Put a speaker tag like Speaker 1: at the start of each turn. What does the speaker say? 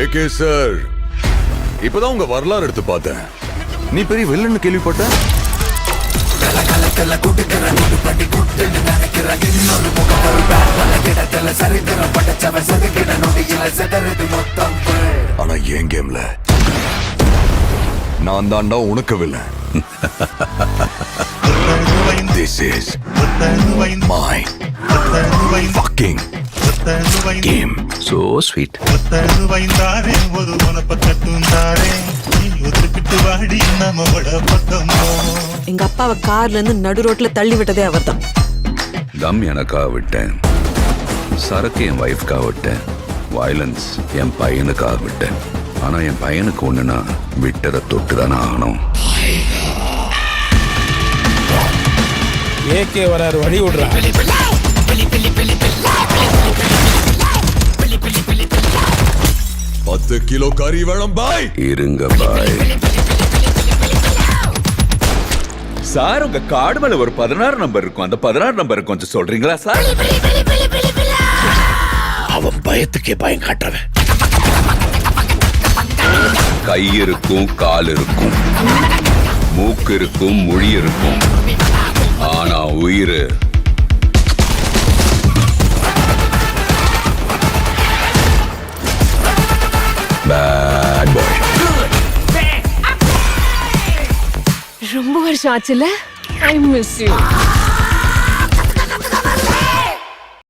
Speaker 1: AK sir, இப்பதான் உங்க வரலாறு எடுத்து பார்த்தேன். நீ பெரிய வில்லன்னு கேள்விப்பட்ட. ஆனா என் கேம்ல நான் தாண்டா உனக்கு villain. This is my fucking game.
Speaker 2: So sweet.
Speaker 3: எங்க அப்பாவை கார்ல இருந்து நடு ரோட்ல தள்ளி விட்டதே அவர்தான்.
Speaker 2: கம் எனக்காக விட்டேன், சரக்கு என் வைஃப்காக விட்டேன், வயலன்ஸ் என் பையனுக்காக விட்டேன். ஆனா என் பையனுக்கு ஒண்ணுனா விட்டதை தொட்டுதானே ஆகணும்.
Speaker 4: ஏகே வராரு, வழி விடுறா.
Speaker 1: 10 கிலோ கறி வேணும் பாய்.
Speaker 2: இருங்க பாய். சார், உங்க கார்டு மேல ஒரு 16 நம்பர் இருக்கும். அந்த 16 நம்பர் கொஞ்சம் சொல்றீங்களா சார்?
Speaker 4: அவன் பயத்துக்கே பயம் காட்டுறவன்.
Speaker 2: கை இருக்கும், கால் இருக்கும், மூக்கு இருக்கும், மொழி இருக்கும், ஆனா உயிர் பேட் பாய்.
Speaker 5: ரொம்ப வருஷம் ஆச்சுல. I miss you.